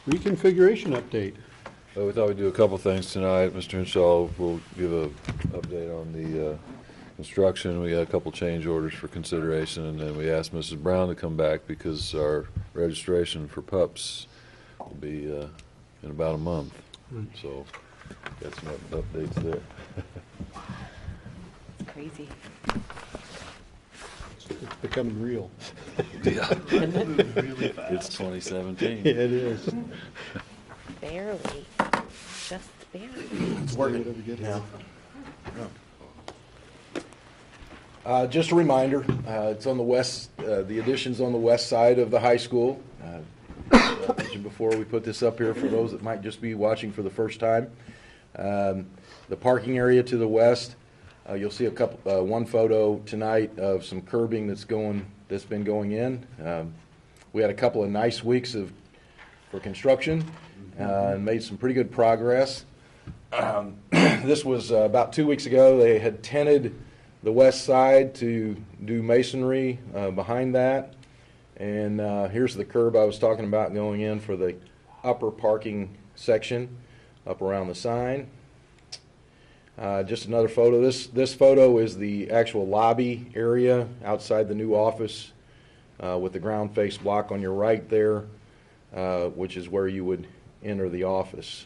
Reconfiguration update. We thought we'd do a couple things tonight. Mr. Hinshaw will give an update on the construction. We got a couple change orders for consideration, and then we asked Mrs. Brown to come back because our registration for pups will be in about a month. So got some updates there. It's crazy. It's becoming real. Yeah. Really fast. It's 2017. Yeah, it is. Barely. Just barely. It's working Whatever we get now. Just a reminder, it's on the west, the addition's on the west side of the high school. I mentioned before we put this up here for those that might just be watching for the first time. The parking area to the west, you'll see one photo tonight of some curbing that's been going in. We had a couple of nice weeks for construction and made some pretty good progress. This was about 2 weeks ago. They had tented the west side to do masonry behind that. And here's the curb I was talking about going in for the upper parking section up around the sign. Just another photo. This photo is the actual lobby area outside the new office with the ground face block on your right there, which is where you would enter the office.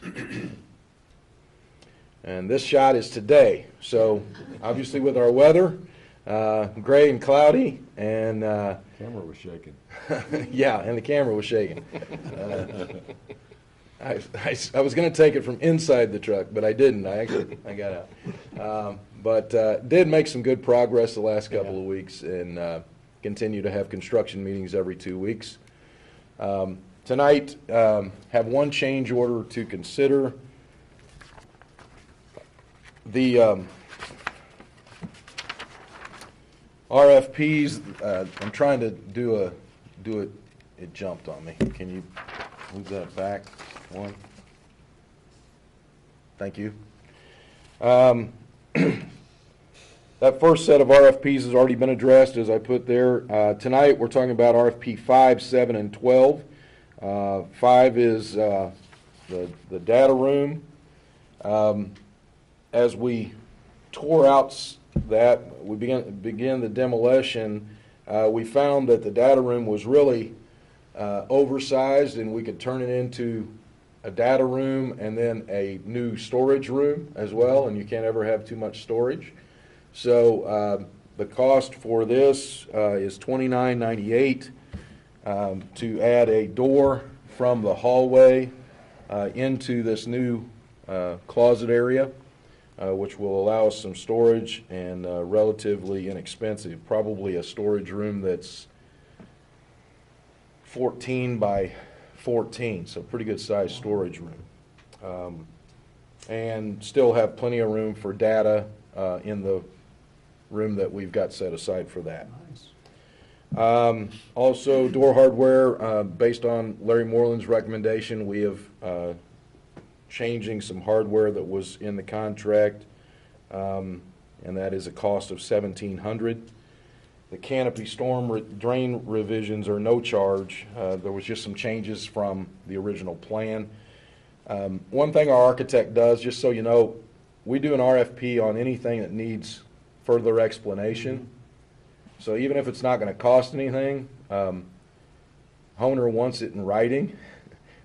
And this shot is today. So obviously with our weather, gray and cloudy, and Camera was shaking. yeah, and the camera was shaking. I was going to take it from inside the truck, but I didn't. I got out. But did make some good progress the last couple of weeks, and continue to have construction meetings every 2 weeks. Tonight, have one change order to consider. The RFPs, I'm trying to do it. It jumped on me. Can you move that back one? Thank you. That first set of RFPs has already been addressed, as I put there. Tonight we're talking about RFP 5, 7, and 12. 5 is the data room. As we tore out that, we began the demolition, we found that the data room was really oversized, and we could turn it into a data room and then a new storage room as well, and you can't ever have too much storage. So the cost for this is $29.98 to add a door from the hallway into this new closet area, which will allow us some storage and relatively inexpensive. Probably a storage room that's 14 by 14, so pretty good sized storage room. And still have plenty of room for data in the room that we've got set aside for that. Nice. Also, door hardware, based on Larry Moreland's recommendation, we have changing some hardware that was in the contract, and that is a cost of $1,700. The canopy storm drain revisions are no charge. There was just some changes from the original plan. One thing our architect does, just so you know, we do an RFP on anything that needs further explanation. So even if it's not going to cost anything, Honer wants it in writing.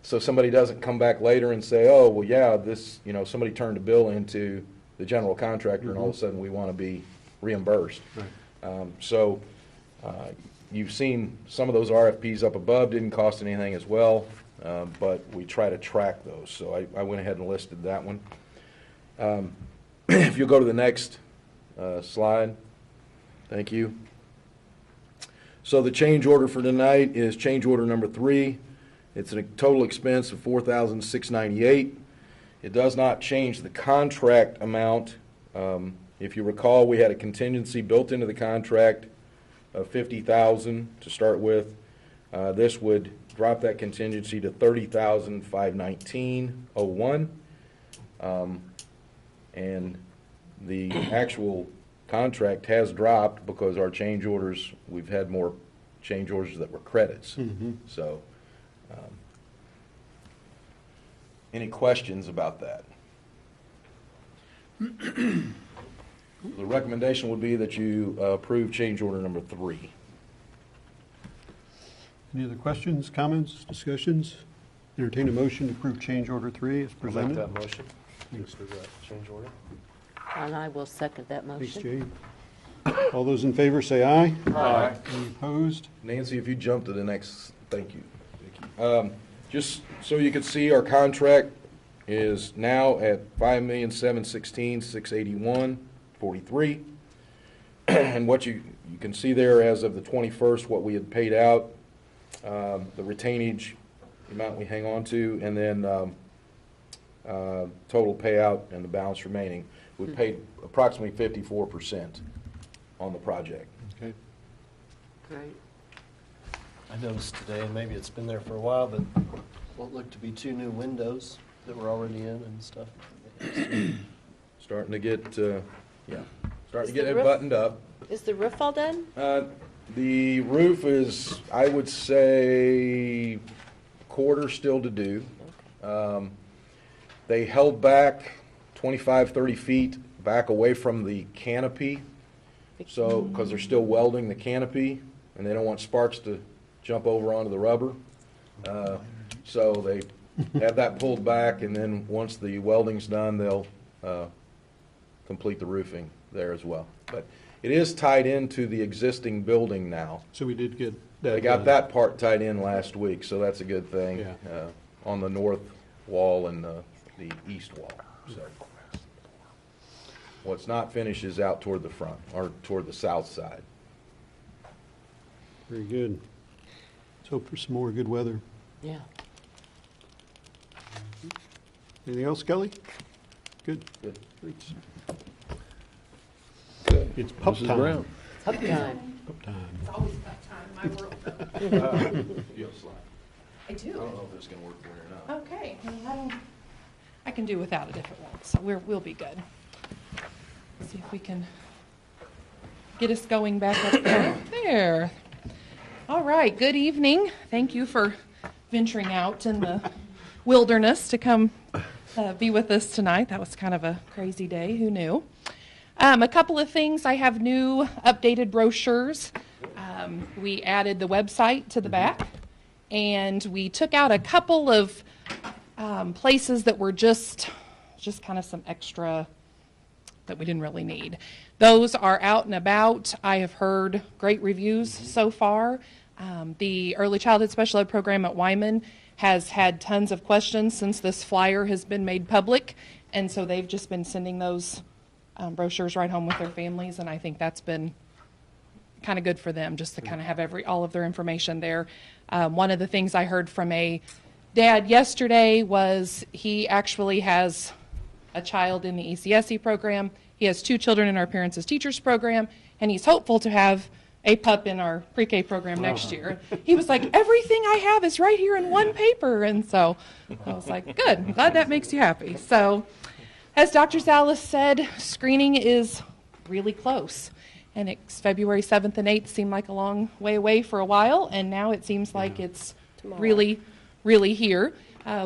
So somebody doesn't come back later and say, oh, well, yeah, this, somebody turned a bill into the general contractor, and all of a sudden we want to be reimbursed. Right. So you've seen some of those RFPs up above, didn't cost anything as well, but we try to track those. So I went ahead and listed that one. If you'll go to the next slide. Thank you. So the change order for tonight is change order number 3. It's a total expense of $4,698. It does not change the contract amount. If you recall, we had a contingency built into the contract of $50,000 to start with. This would drop that contingency to $30,519.01. And the actual contract has dropped because our change orders, we've had more change orders that were credits. Mm-hmm. So Any questions about that? The recommendation would be that you approve change order number 3. Any other questions, comments, discussions? Entertain a motion to approve change order 3 as I'll make presented. that motion. Thanks for that change order. And I will second that Thanks, motion. Jay. All those in favor say aye. Aye. Any opposed? Nancy, if you jump to the next, thank you. Just so you can see, our contract is now at $5,716,681.43. And what you can see there as of the 21st, what we had paid out, the retainage amount we hang on to, and then total payout and the balance remaining. We paid approximately 54% on the project. Okay. Great. I noticed today, and maybe it's been there for a while, but what looked to be 2 new windows that were already in and stuff. Starting to get, starting Is to get the it roof- buttoned up. Is the roof all done? The roof is, I would say, quarter still to do. They held back 25, 30 feet back away from the canopy, so, because they're still welding the canopy, and they don't want sparks to jump over onto the rubber. So they have that pulled back, and then once the welding's done, they'll complete the roofing there as well. But it is tied into the existing building now. So we did get that. They got done. that part tied in last week, so that's a good thing. Yeah. On the north wall and the east wall. So what's not finished is out toward the front, or toward the south side. Very good. Let's hope for some more good weather. Yeah. Anything else, Kelly? Good. Good. Thanks. Okay. It's pup Mrs. time. Brown. Pup time. Pup time. It's always that time in my world. You have a slide. I do. I don't know if it's gonna work for you or not. Okay, well, I can do without it if it won't, so we'll be good. See if we can get us going back up there. There. All right, good evening. Thank you for venturing out in the wilderness to come be with us tonight. That was kind of a crazy day, who knew? A couple of things. I have new updated brochures. We added the website to the back, and we took out a couple of places that were just kind of some extra that we didn't really need. Those are out and about. I have heard great reviews so far. The Early Childhood Special Ed program at Wyman has had tons of questions since this flyer has been made public, and so they've just been sending those brochures right home with their families, and I think that's been kind of good for them just to kind of have all of their information there. One of the things I heard from a dad yesterday was he actually has a child in the ECSE program. He has 2 children in our Parents as Teachers program, and he's hopeful to have a pup in our pre-K program next year. He was like, everything I have is right here in one paper, and so I was like, good, I'm glad that makes you happy. So as Dr. Zalis said, screening is really close, and it's February 7th and 8th seemed like a long way away for a while, and now it seems like it's really, really here.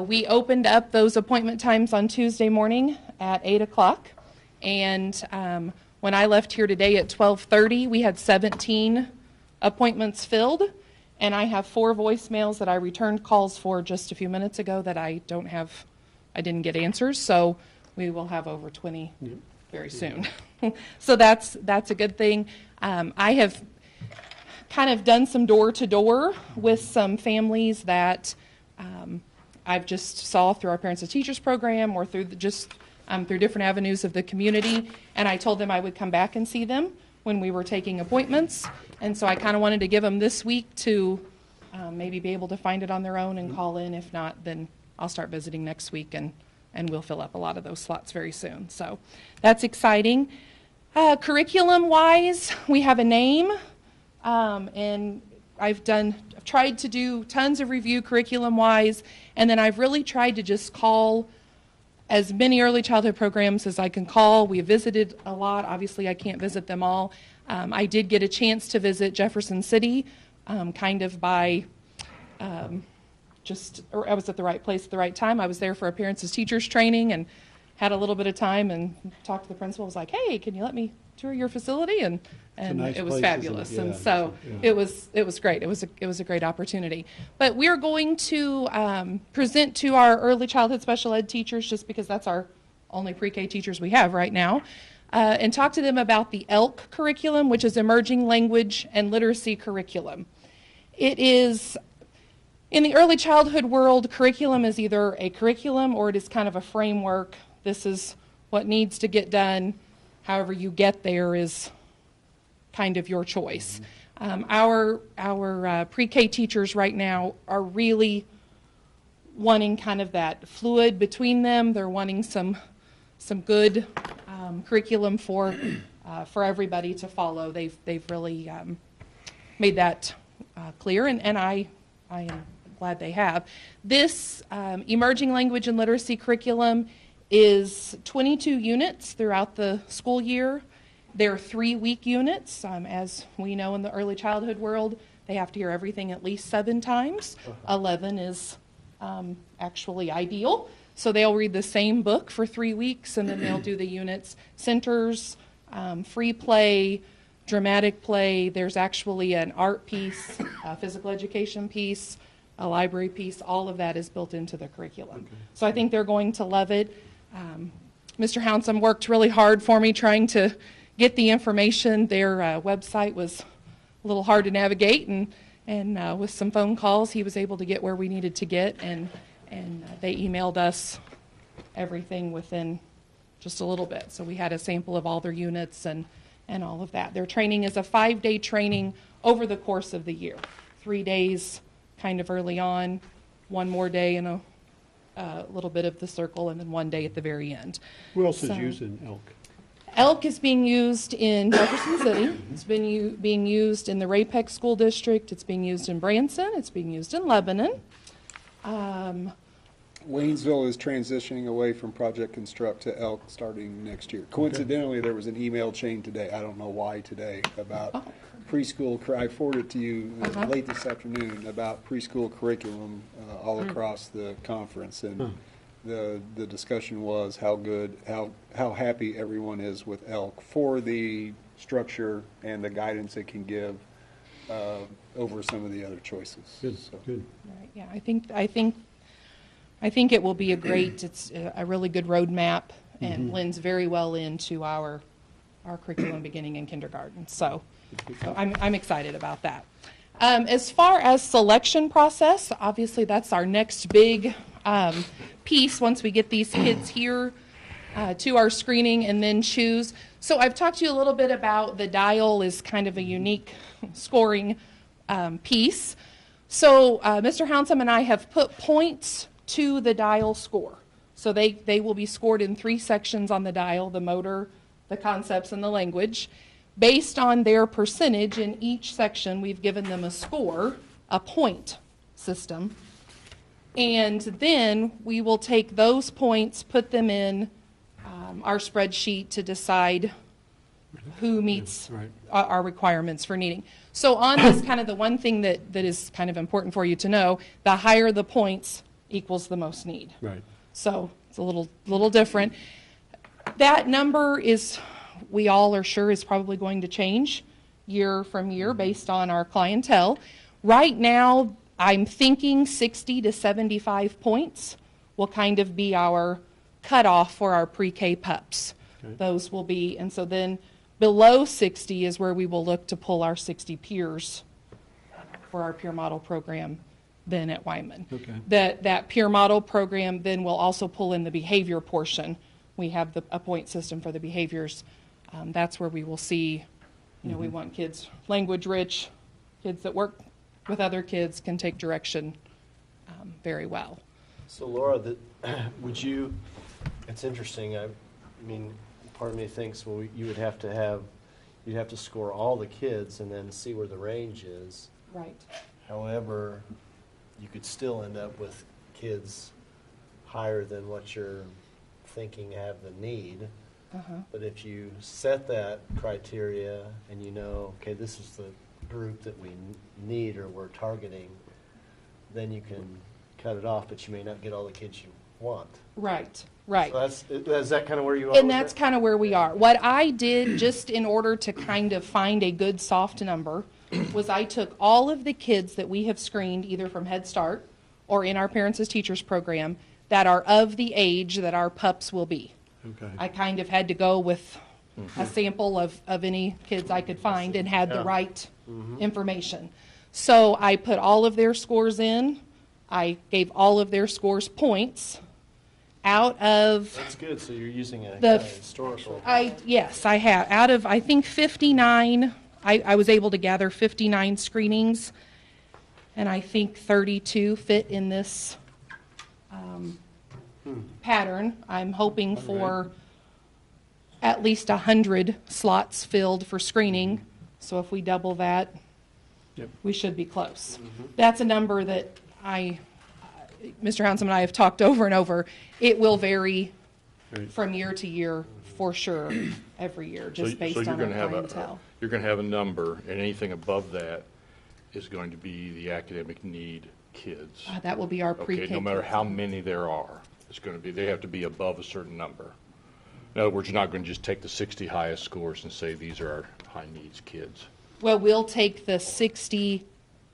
We opened up those appointment times on Tuesday morning at 8 o'clock, and when I left here today at 12:30, we had 17 appointments filled, and I have 4 voicemails that I returned calls for just a few minutes ago that I didn't get answers, so we will have over 20 very soon. So that's a good thing. I have kind of done some door-to-door with some families that I've just saw through our Parents as Teachers program or through through different avenues of the community, and I told them I would come back and see them when we were taking appointments, and so I kind of wanted to give them this week to maybe be able to find it on their own and call in. If not, then I'll start visiting next week, and we'll fill up a lot of those slots very soon. So that's exciting. Curriculum-wise, we have a name, and I've tried to do tons of review curriculum-wise, and then I've really tried to just call as many early childhood programs as I can call. We visited a lot. Obviously, I can't visit them all. I did get a chance to visit Jefferson City, kind of by I was at the right place at the right time. I was there for a parents as teachers training and had a little bit of time and talked to the principal. Was like, hey, can you let me tour your facility? And nice it was place, fabulous. isn't it? And Yeah, so yeah. it was great. It was a great opportunity. But we're going to present to our early childhood special ed teachers, just because that's our only pre-K teachers we have right now, and talk to them about the ELK curriculum, which is Emerging Language and Literacy Curriculum. It is, in the early childhood world, curriculum is either a curriculum or it is kind of a framework. This is what needs to get done. However you get there is kind of your choice. Our pre-K teachers right now are really wanting kind of that fluid between them. They're wanting some good curriculum for everybody to follow. They've really made that clear, and I am glad they have. This emerging language and literacy curriculum is 22 units throughout the school year. They're 3-week units. As we know in the early childhood world, they have to hear everything at least 7 times. 11 is actually ideal. So they'll read the same book for 3 weeks, and then they'll do the units, centers, free play, dramatic play. There's actually an art piece, a physical education piece, a library piece. All of that is built into the curriculum. Okay. So I think they're going to love it. Mr. Hounsome worked really hard for me trying to get the information. Their website was a little hard to navigate, and with some phone calls, he was able to get where we needed to get, and they emailed us everything within just a little bit. So we had a sample of all their units and all of that. Their training is a 5-day training over the course of the year. 3 days kind of early on, 1 more day in a little bit of the circle, and then 1 day at the very end. Who else is using ELK? ELK is being used in Jefferson City. It's been being used in the Ray-Peck School District. It's being used in Branson. It's being used in Lebanon. Waynesville is transitioning away from Project Construct to ELK starting next year. Coincidentally, there was an email chain today, I don't know why today, about preschool, I forwarded it to you late this afternoon, about preschool curriculum all across the conference. And the discussion was how happy everyone is with ELK for the structure and the guidance it can give over some of the other choices. Good, So. good. Right, yeah, I think it will be a great, it's a really good roadmap and blends very well into our curriculum beginning in kindergarten. So I'm excited about that. As far as selection process, obviously that's our next big piece once we get these kids here to our screening and then choose. So I've talked to you a little bit about the dial is kind of a unique scoring piece. So Mr. Hounsome and I have put points to the dial score. So they will be scored in 3 sections on the dial: the motor, the concepts, and the language. Based on their percentage in each section, we've given them a score, a point system. And then we will take those points, put them in our spreadsheet to decide who meets our requirements for needing. So on this, kind of the one thing that is kind of important for you to know, the higher the points equals the most need. Right. So it's a little different. That number is, we all are sure, is probably going to change year from year based on our clientele. Right now, I'm thinking 60 to 75 points will kind of be our cutoff for our pre-K pups. Okay. Those will be, and so then below 60 is where we will look to pull our 60 peers for our peer model program then at Wyman. Okay. That peer model program then will also pull in the behavior portion. We have a point system for the behaviors. That's where we will see, we want kids language rich, kids that work with other kids, can take direction very well. So Laura, it's interesting, I mean, part of me thinks, well, you'd have to score all the kids and then see where the range is. Right. However, you could still end up with kids higher than what you're thinking have the need. But if you set that criteria and okay, this is the group that we need or we're targeting, then you can cut it off, but you may not get all the kids you want. Right, right. So is that kind of where you are? And with that's it? kind of where we are. What I did, just in order to kind of find a good soft number, was I took all of the kids that we have screened, either from Head Start or in our Parents as Teachers program, that are of the age that our pups will be. Okay. I kind of had to go with a sample of any kids I could find and had the right information. So I put all of their scores in. I gave all of their scores points out of... That's good. So you're using a The- historical. Yes, I have. Out of, I think, 59, I was able to gather 59 screenings, and I think 32 fit in this pattern. I'm hoping for at least 100 slots filled for screening, so if we double that, Yep. we should be close. That's a number that Mr. Hounsome and I have talked over and over. It will vary Right. from year to year, for sure, every year, just based on our clientele. You're going to have a number, and anything above that is going to be the academic need kids. That will be our pre-K. Okay, no matter kids. how many there are, it's going to be, they have to be above a certain number. In other words, you're not going to just take the 60 highest scores and say these are our high needs kids. Well, we'll take the 60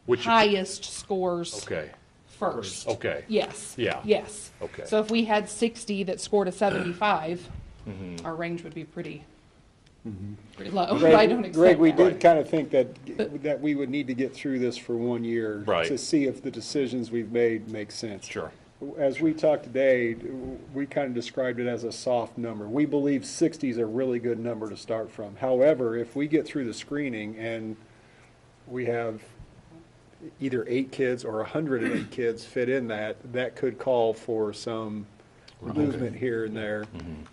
Which- highest scores Okay, first. okay. Yes. Yeah. Yes. Okay. So if we had 60 that scored a 75, our range would be pretty low. I don't expect Greg, we that. did kind of think that we would need to get through this for 1 year. Right. To see if the decisions we've made make sense. Sure. As we talked today, we kind of described it as a soft number. We believe 60 is a really good number to start from. However, if we get through the screening and we have either 8 kids or 108 kids fit in that could call for some movement here and there.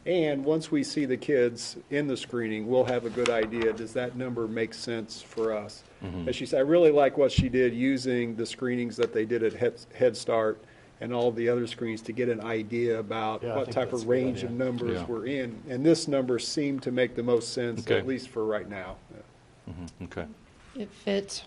And once we see the kids in the screening, we'll have a good idea, does that number make sense for us? As she said, I really like what she did using the screenings that they did at Head Start and all the other screens to get an idea about Yeah, I what think type that's of a good range idea. of numbers Yeah. we're in. And this number seemed to make the most sense, Okay. at least for right now. Okay. It fit,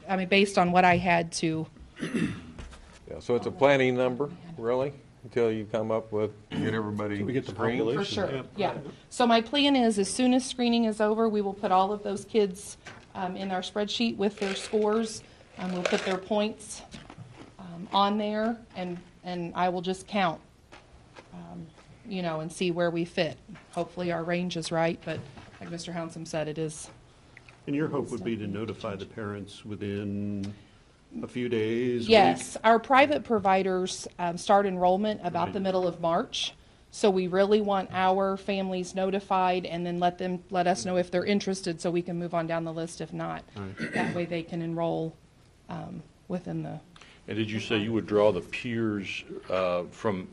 I mean, based on what I had to. Yeah, so it's a planning number, really, until you come up with, get everybody We get the screened? population. For sure, Yep. yeah. So my plan is, as soon as screening is over, we will put all of those kids in our spreadsheet with their scores. We'll put their points on there, and I will just count, and see where we fit. Hopefully our range is right, but like Mr. Hounsome said, it is. And your hope would be to notify the parents within a few days? Yes, our private providers start enrollment about the middle of March. So we really want our families notified and then let us know if they're interested so we can move on down the list if not. That way they can enroll within the, And did you say you would draw the peers from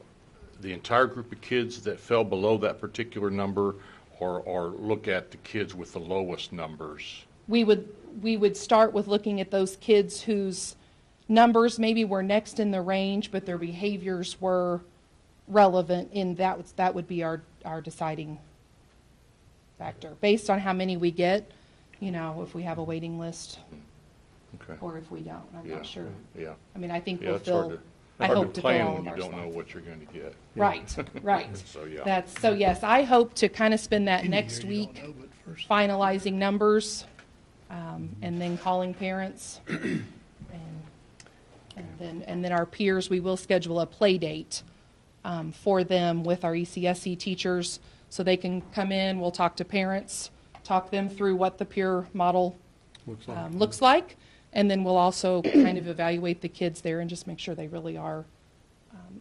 the entire group of kids that fell below that particular number, or look at the kids with the lowest numbers? we would start with looking at those kids whose numbers maybe were next in the range, but their behaviors were relevant in that would be our deciding factor. Based on how many we get, if we have a waiting list Okay. or if we don't, I'm Yeah. not sure. Yeah. I mean, I think Yeah, we'll it's hard fill, to, I hard hope to to fill plan all when of you our don't know spots. what you're going to get. Right. So, yeah. So yes, I hope to kind of spend that next week finalizing numbers, and then calling parents. And then our peers, we will schedule a play date for them with our ECSE teachers so they can come in, we'll talk to parents, talk them through what the peer model looks like, and then we'll also kind of evaluate the kids there and just make sure they really are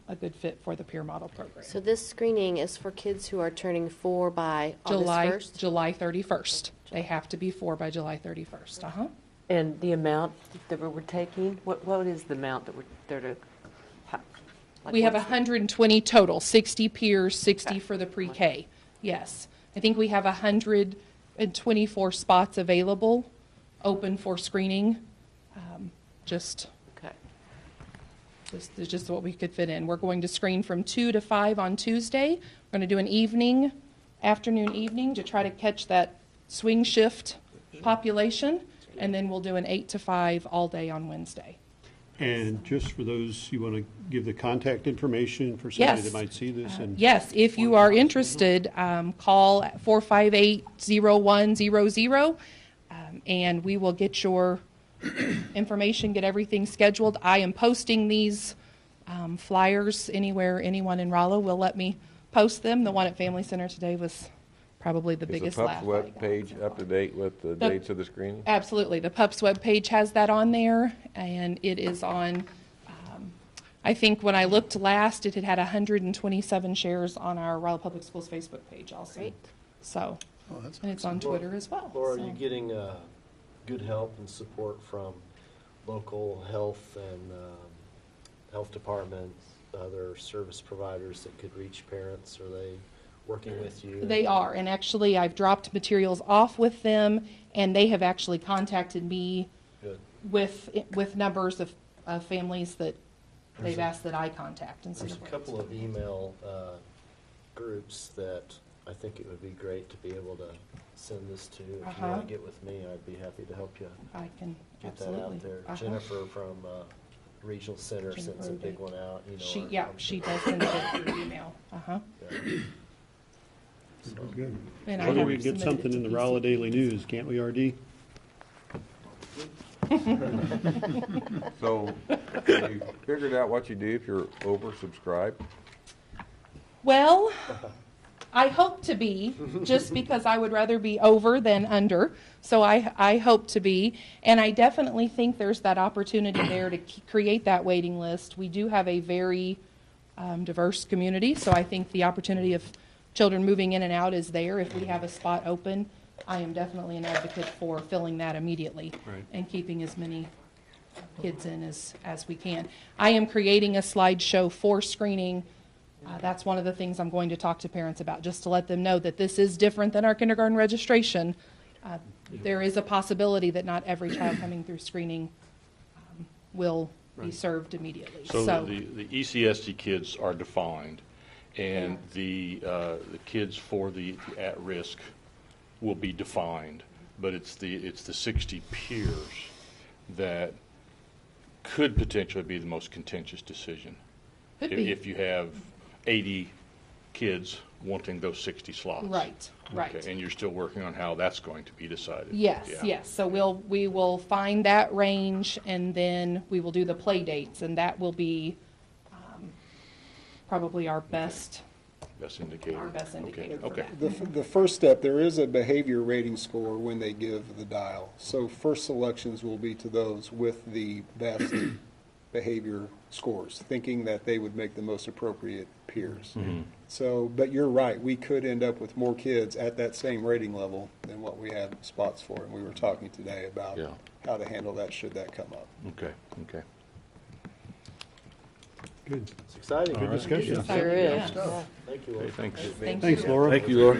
a good fit for the peer model program. So this screening is for kids who are turning 4 by August 1st? July 31st. They have to be 4 by July 31st. Uh-huh. And the amount that we're taking, what is the amount that we're there to? We have 120 total, 60 peers, 60 for the pre-K. Yes. I think we have 124 spots available, open for screening. Just what we could fit in. We're going to screen from 2 to 5 on Tuesday. We're going to do an afternoon evening to try to catch that swing shift population. And then we'll do an 8 to 5 all day on Wednesday. And just for those, you want to give the contact information for somebody Yes. that might see this? And Yes, if you are interested, call 458-0100, and we will get your information, get everything scheduled. I am posting these flyers anywhere anyone in Rolla will let me post them. The one at Family Center today was probably the Is the biggest PUP's laugh. I web got, page so. up to date with the dates of the screening? Absolutely. The PUP's webpage has that on there, and it is on, I think when I looked last, it had had 127 shares on our Rolla Public Schools Facebook page also. Great. So, and it's on Twitter as well. Laura, are so. you getting good help and support from local health and health departments, other service providers that could reach parents? Are they working with you? They are, and actually I've dropped materials off with them, and they have actually contacted me Good. with numbers of families that they've asked that I contact and so There's a forth. couple of email groups that I think it would be great to be able to send this to. If you want to get with me, I'd be happy to help you I can get absolutely. that out there. Jennifer from Regional Center sends a big one out. You know, She does send it through email. Yeah. So, good. And I Maybe have we can get submitted something to in the PC. Rolla Daily News, can't we, RD? So, have you figured out what you do if you're oversubscribed? Well, I hope to be, just because I would rather be over than under. So I hope to be. And I definitely think there's that opportunity there to create that waiting list. We do have a very diverse community, so I think the opportunity of children moving in and out is there. If we have a spot open, I am definitely an advocate for filling that immediately Right. and keeping as many kids in as we can. I am creating a slideshow for screening. That's one of the things I'm going to talk to parents about, just to let them know that this is different than our kindergarten registration. There is a possibility that not every child coming through screening will be served immediately. So the ECSD kids are defined, and the kids for the at-risk will be defined, but it's the 60 peers that could potentially be the most contentious decision. Could be. If you have 80 kids wanting those 60 slots. Right, right. Okay, and you're still working on how that's going to be decided. Yes, Yeah. yes. So we will find that range, and then we will do the play dates, and that will be probably our best Indicator. Our best indicator for Okay. that. The first step, there is a behavior rating score when they give the dial. So first selections will be to those with the best behavior scores, thinking that they would make the most appropriate peers. So, but you're right, we could end up with more kids at that same rating level than what we have spots for. And we were talking today about Yeah. how to handle that should that come up. Okay. Good. it's exciting. Good discussion. Sure is. Yeah. Thank you. Okay, thanks. Thank Thanks, you. Laura. Thank you, Laura.